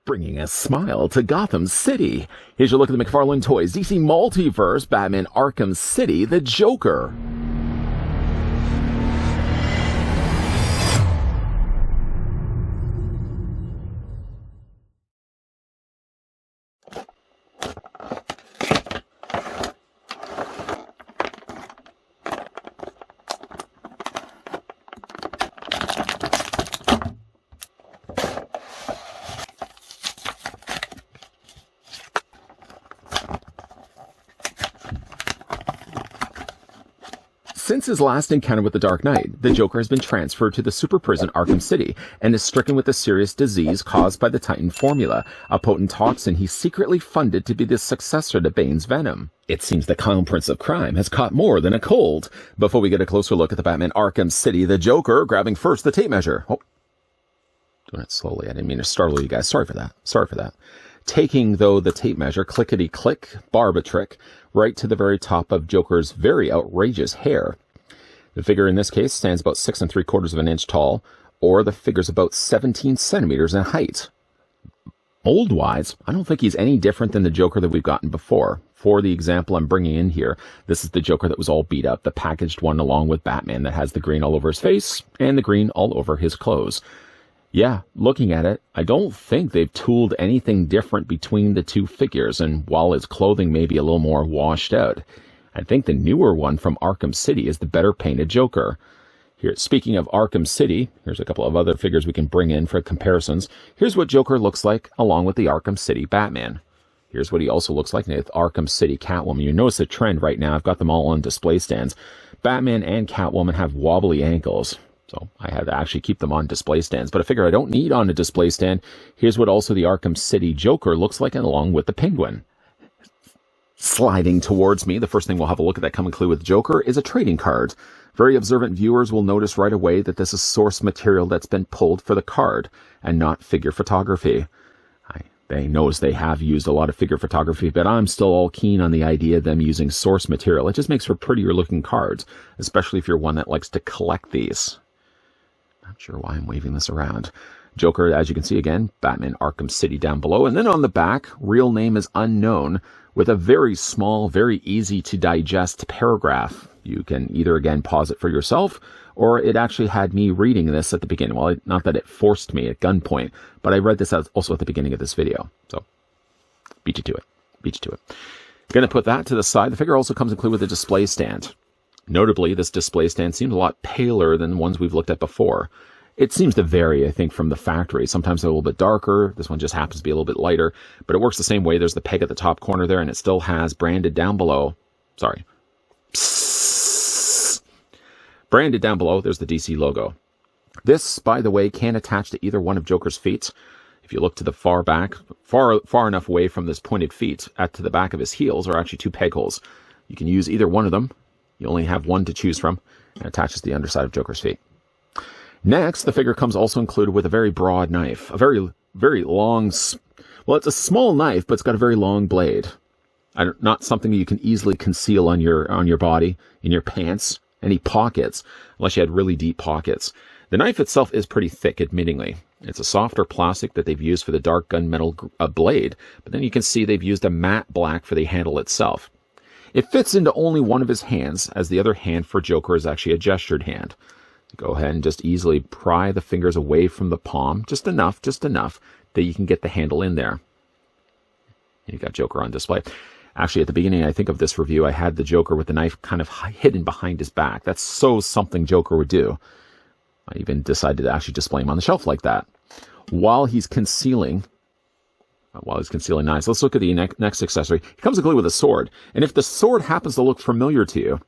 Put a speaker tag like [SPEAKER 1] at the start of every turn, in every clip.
[SPEAKER 1] bringing a smile to Gotham City. Here's your look at the McFarlane Toys DC Multiverse Batman Arkham City, the Joker. Since his last encounter with the Dark Knight, the Joker has been transferred to the super prison Arkham City and is stricken with a serious disease caused by the Titan formula, a potent toxin he secretly funded to be the successor to Bane's venom. It seems the Clown Prince of Crime has caught more than a cold. Before we get a closer look at the Batman Arkham City, the Joker, grabbing first the tape measure. Oh, doing it slowly. I didn't mean to startle you guys. Sorry for that. Taking, though, the tape measure, clickety-click, barba trick, right to the very top of Joker's very outrageous hair. The figure in this case stands about 6 3/4 of an inch tall, or the figure's about 17 centimeters in height. Mold-wise, I don't think he's any different than the Joker that we've gotten before. For the example I'm bringing in here, this is the Joker that was all beat up, the packaged one along with Batman that has the green all over his face and the green all over his clothes. Yeah, looking at it, I don't think they've tooled anything different between the two figures, and while his clothing may be a little more washed out, I think the newer one from Arkham City is the better painted Joker. Here, speaking of Arkham City, here's a couple of other figures we can bring in for comparisons. Here's what Joker looks like along with the Arkham City Batman. Here's what he also looks like with Arkham City Catwoman. You notice a trend right now, I've got them all on display stands. Batman and Catwoman have wobbly ankles. So I had to actually keep them on display stands. But I figure I don't need on a display stand. Here's what also the Arkham City Joker looks like, and along with the Penguin. Sliding towards me, the first thing we'll have a look at that coming clue with Joker is a trading card. Very observant viewers will notice right away that this is source material that's been pulled for the card and not figure photography. They notice they have used a lot of figure photography, but I'm still all keen on the idea of them using source material. It just makes for prettier looking cards, especially if you're one that likes to collect these. Not sure why I'm waving this around. Joker, as you can see again, Batman Arkham City down below. And then on the back, real name is unknown, with a very small, very easy to digest paragraph. You can either, again, pause it for yourself, or it actually had me reading this at the beginning. Well, not that it forced me at gunpoint, but I read this also at the beginning of this video. So, beat you to it. Going to put that to the side. The figure also comes included with a display stand. Notably, this display stand seems a lot paler than the ones we've looked at before. It seems to vary, I think, from the factory. Sometimes they're a little bit darker. This one just happens to be a little bit lighter, but it works the same way. There's the peg at the top corner there, and it still has branded down below. Sorry. Psst. Branded down below, there's the DC logo. This, by the way, can attach to either one of Joker's feet. If you look to the far back, far enough away from this pointed feet, to the back of his heels are actually two peg holes. You can use either one of them. You only have one to choose from, and attaches to the underside of Joker's feet. Next, the figure comes also included with a very broad knife. A very, very long, well, it's a small knife, but it's got a very long blade. Not something you can easily conceal on your body, in your pants, any pockets, unless you had really deep pockets. The knife itself is pretty thick, admittingly. It's a softer plastic that they've used for the dark gunmetal blade, but then you can see they've used a matte black for the handle itself. It fits into only one of his hands, as the other hand for Joker is actually a gestured hand. Go ahead and just easily pry the fingers away from the palm, just enough that you can get the handle in there. And you've got Joker on display. Actually, at the beginning, I think, of this review, I had the Joker with the knife kind of hidden behind his back. That's so something Joker would do. I even decided to actually display him on the shelf like that. While he's concealing knives, let's look at the next accessory. He comes included with a sword. And if the sword happens to look familiar to you,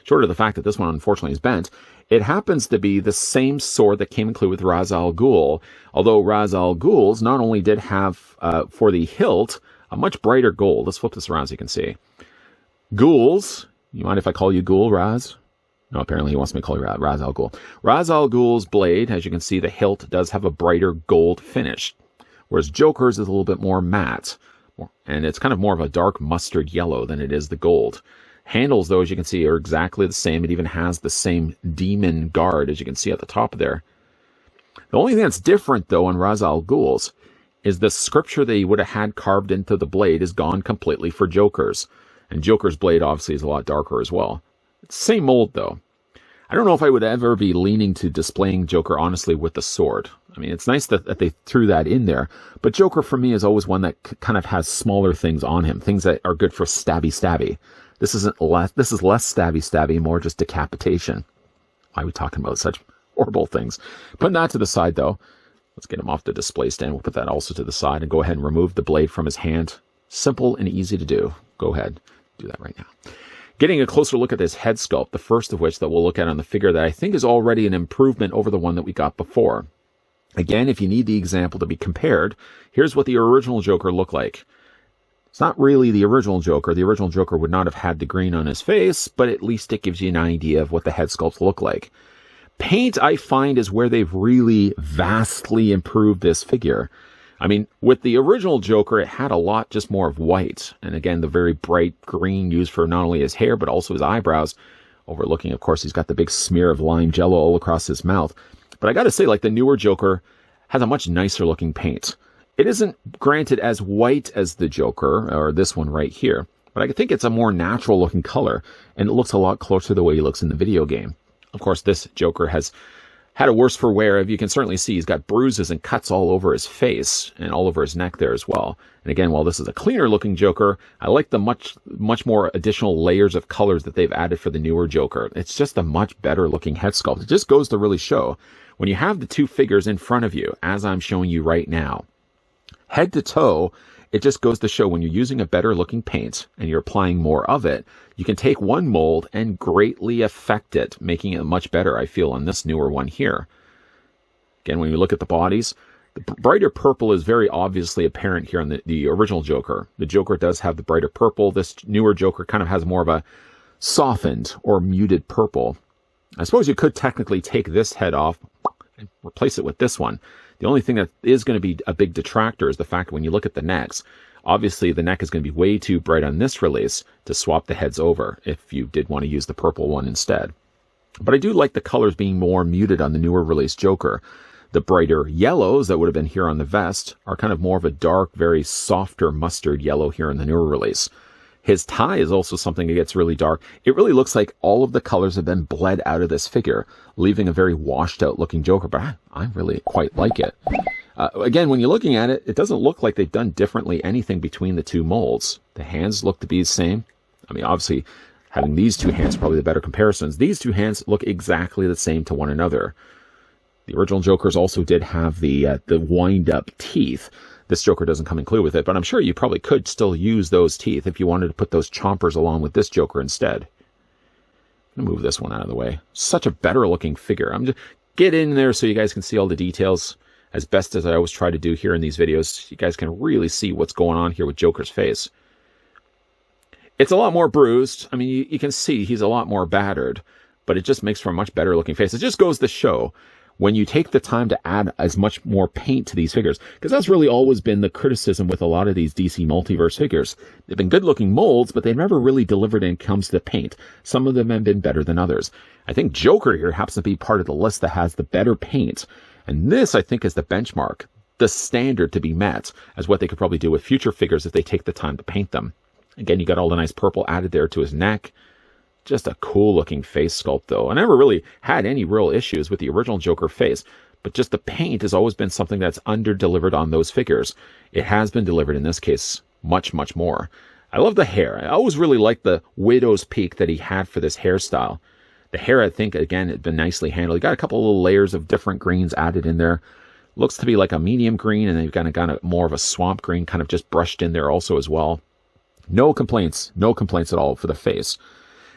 [SPEAKER 1] short of the fact that this one unfortunately is bent, it happens to be the same sword that came included with Ra's al Ghul, although Ra's al Ghul's not only did have, for the hilt, a much brighter gold. Let's flip this around so you can see. Ghul's, you mind if I call you Ghul, Raz? No, apparently he wants me to call you Ra's al Ghul. Ra's al Ghul's blade, as you can see, the hilt does have a brighter gold finish, whereas Joker's is a little bit more matte, and it's kind of more of a dark mustard yellow than it is the gold. Handles, though, as you can see, are exactly the same. It even has the same demon guard, as you can see at the top there. The only thing that's different, though, on Ra's al Ghul's is the scripture that he would have had carved into the blade is gone completely for Joker's. And Joker's blade obviously is a lot darker as well. It's the same mold though. I don't know if I would ever be leaning to displaying Joker honestly with the sword. I mean, it's nice that they threw that in there, but Joker for me is always one that kind of has smaller things on him, things that are good for stabby. This is less stabby, more just decapitation. Why are we talking about such horrible things? Putting that to the side though, let's get him off the display stand. We'll put that also to the side and go ahead and remove the blade from his hand. Simple and easy to do. Go ahead, do that right now. Getting a closer look at this head sculpt, the first of which that we'll look at on the figure that I think is already an improvement over the one that we got before. Again, if you need the example to be compared, here's what the original Joker looked like. It's not really the original Joker. The original Joker would not have had the green on his face, but at least it gives you an idea of what the head sculpts look like. Paint, I find, is where they've really vastly improved this figure. I mean, with the original Joker, it had a lot just more of white. And again, the very bright green used for not only his hair, but also his eyebrows. Overlooking, of course, he's got the big smear of lime jello all across his mouth. But I got to say, like, the newer Joker has a much nicer looking paint. It isn't, granted, as white as the Joker, or this one right here. But I think it's a more natural looking color. And it looks a lot closer to the way he looks in the video game. Of course, this Joker has had a worse for wear. You can certainly see he's got bruises and cuts all over his face and all over his neck there as well. And again, while this is a cleaner looking Joker, I like the much more additional layers of colors that they've added for the newer Joker. It's just a much better looking head sculpt. It just goes to really show when you have the two figures in front of you, as I'm showing you right now, head to toe, it just goes to show when you're using a better looking paint and you're applying more of it, you can take one mold and greatly affect it, making it much better, I feel, on this newer one here. Again, when you look at the bodies, the brighter purple is very obviously apparent here on the original Joker. The Joker does have the brighter purple. This newer Joker kind of has more of a softened or muted purple. I suppose you could technically take this head off and replace it with this one. The only thing that is going to be a big detractor is the fact that when you look at the necks, obviously the neck is going to be way too bright on this release to swap the heads over if you did want to use the purple one instead. But I do like the colors being more muted on the newer release Joker. The brighter yellows that would have been here on the vest are kind of more of a dark, very softer mustard yellow here in the newer release. His tie is also something that gets really dark. It really looks like all of the colors have been bled out of this figure, leaving a very washed out looking Joker, but I really quite like it. Again, when you're looking at it, it doesn't look like they've done differently anything between the two molds. The hands look to be the same. I mean, obviously, having these two hands are probably the better comparisons. These two hands look exactly the same to one another. The original Jokers also did have the wind-up teeth. This Joker doesn't come included with it, but I'm sure you probably could still use those teeth if you wanted to put those chompers along with this Joker instead. I'm going to move this one out of the way. Such a better looking figure. I'm just get in there so you guys can see all the details as best as I always try to do here in these videos. You guys can really see what's going on here with Joker's face. It's a lot more bruised. I mean, you can see he's a lot more battered, but it just makes for a much better looking face. It just goes to show when you take the time to add as much more paint to these figures, because that's really always been the criticism with a lot of these DC Multiverse figures. They've been good-looking molds, but they've never really delivered when it comes to paint. Some of them have been better than others. I think Joker here happens to be part of the list that has the better paint, and this, I think, is the benchmark, the standard to be met, as what they could probably do with future figures if they take the time to paint them. Again, you got all the nice purple added there to his neck. Just a cool looking face sculpt though. I never really had any real issues with the original Joker face, but just the paint has always been something that's under-delivered on those figures. It has been delivered in this case much, much more. I love the hair. I always really liked the widow's peak that he had for this hairstyle. The hair, I think, again, had been nicely handled. You got a couple of little layers of different greens added in there. Looks to be like a medium green, and then you've kind of got more of a swamp green kind of just brushed in there also as well. No complaints at all for the face.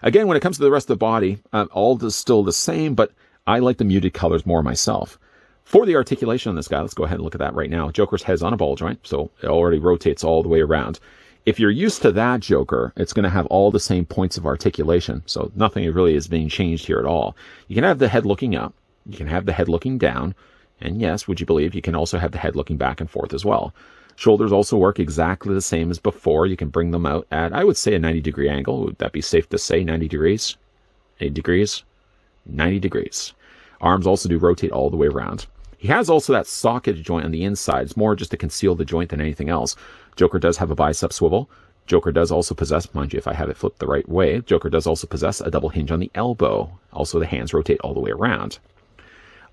[SPEAKER 1] Again, when it comes to the rest of the body, all is still the same, but I like the muted colors more myself. For the articulation on this guy, let's go ahead and look at that right now. Joker's head's on a ball joint, so it already rotates all the way around. If you're used to that Joker, it's going to have all the same points of articulation, so nothing really is being changed here at all. You can have the head looking up, you can have the head looking down, and yes, would you believe, you can also have the head looking back and forth as well. Shoulders also work exactly the same as before. You can bring them out at, I would say, a 90-degree angle. Would that be safe to say? 90 degrees? 8 degrees? 90 degrees. Arms also do rotate all the way around. He has also that socket joint on the inside. It's more just to conceal the joint than anything else. Joker does have a bicep swivel. Joker does also possess, mind you, if I have it flipped the right way, Joker does also possess a double hinge on the elbow. Also, the hands rotate all the way around.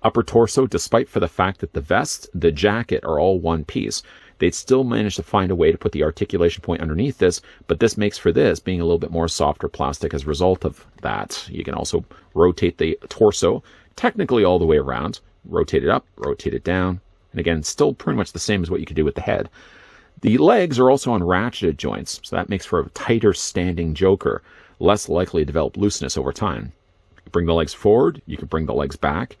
[SPEAKER 1] Upper torso, despite for the fact that the vest, the jacket are all one piece, they'd still manage to find a way to put the articulation point underneath this, but this makes for this being a little bit more softer plastic as a result of that. You can also rotate the torso technically all the way around, rotate it up, rotate it down, and again, still pretty much the same as what you could do with the head. The legs are also on ratcheted joints, so that makes for a tighter standing Joker, less likely to develop looseness over time. You bring the legs forward, you can bring the legs back.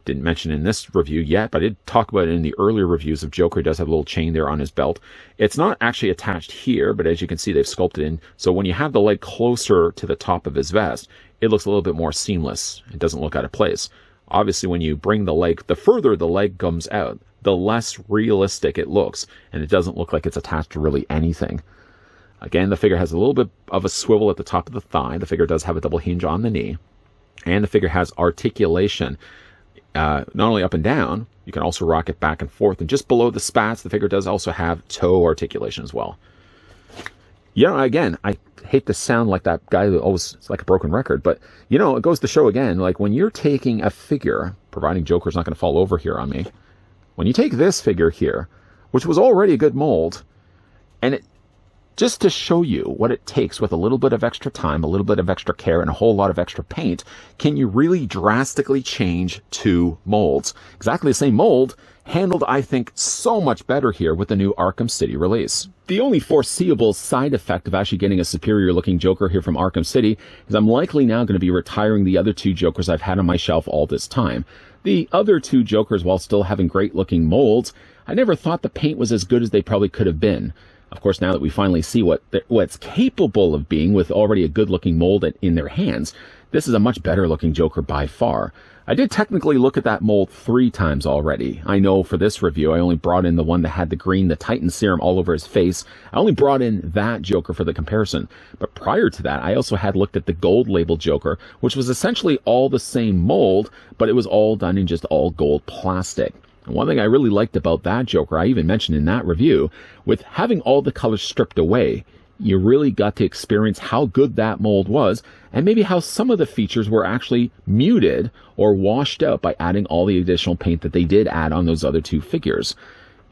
[SPEAKER 1] Didn't mention in this review yet, but I did talk about it in the earlier reviews of Joker. He does have a little chain there on his belt. It's not actually attached here, but as you can see, they've sculpted in. So when you have the leg closer to the top of his vest, it looks a little bit more seamless. It doesn't look out of place. Obviously, when you bring the leg, the further the leg comes out, the less realistic it looks, and it doesn't look like it's attached to really anything. Again, the figure has a little bit of a swivel at the top of the thigh. The figure does have a double hinge on the knee, and the figure has articulation. Not only up and down, you can also rock it back and forth. And just below the spats, the figure does also have toe articulation as well. Again, I hate to sound like that guy who always is like a broken record, but, it goes to show again, like when you're taking a figure, providing Joker's not going to fall over here on me, when you take this figure here, which was already a good mold, and it just to show you what it takes with a little bit of extra time, a little bit of extra care, and a whole lot of extra paint, can you really drastically change two molds? Exactly the same mold, handled, I think, so much better here with the new Arkham City release. The only foreseeable side effect of actually getting a superior looking Joker here from Arkham City is I'm likely now going to be retiring the other two Jokers I've had on my shelf all this time. The other two Jokers, while still having great looking molds, I never thought the paint was as good as they probably could have been. Of course, now that we finally see what it's capable of being with already a good-looking mold in their hands, this is a much better-looking Joker by far. I did technically look at that mold 3 times already. I know for this review, I only brought in the one that had the Titan serum all over his face. I only brought in that Joker for the comparison. But prior to that, I also had looked at the gold labeled Joker, which was essentially all the same mold, but it was all done in just all gold plastic. And one thing I really liked about that Joker, I even mentioned in that review, with having all the colors stripped away, you really got to experience how good that mold was, and maybe how some of the features were actually muted or washed out by adding all the additional paint that they did add on those other two figures.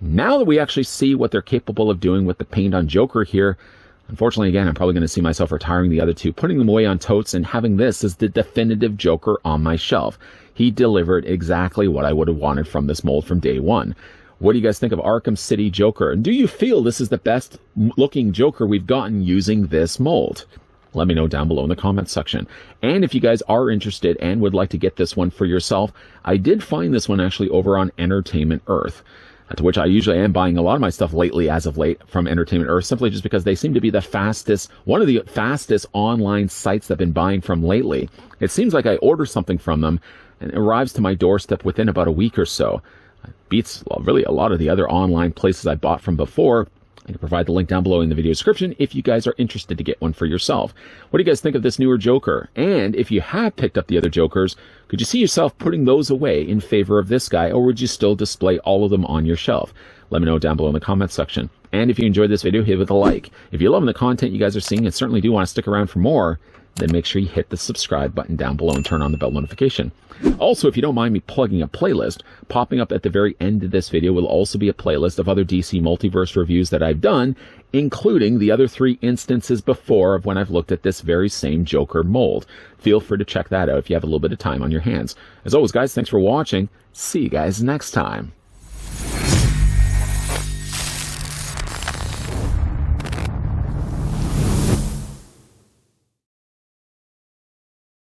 [SPEAKER 1] Now that we actually see what they're capable of doing with the paint on Joker here, unfortunately, again, I'm probably going to see myself retiring the other two, putting them away on totes, and having this as the definitive Joker on my shelf. He delivered exactly what I would have wanted from this mold from day one. What do you guys think of Arkham City Joker? And do you feel this is the best looking Joker we've gotten using this mold? Let me know down below in the comments section. And if you guys are interested and would like to get this one for yourself, I did find this one actually over on Entertainment Earth, to which I usually am buying a lot of my stuff lately, as of late, from Entertainment Earth, simply just because they seem to be the fastest, one of the fastest online sites that I've been buying from lately. It seems like I order something from them and it arrives to my doorstep within about a week or so. It beats really a lot of the other online places I bought from before. I can provide the link down below in the video description if you guys are interested to get one for yourself. What do you guys think of this newer Joker? And if you have picked up the other Jokers, could you see yourself putting those away in favor of this guy, or would you still display all of them on your shelf? Let me know down below in the comments section. And if you enjoyed this video, hit it with a like. If you're loving the content you guys are seeing and certainly do want to stick around for more, then make sure you hit the subscribe button down below and turn on the bell notification. Also, if you don't mind me plugging a playlist, popping up at the very end of this video will also be a playlist of other DC Multiverse reviews that I've done, including the other 3 instances before of when I've looked at this very same Joker mold. Feel free to check that out if you have a little bit of time on your hands. As always, guys, thanks for watching. See you guys next time.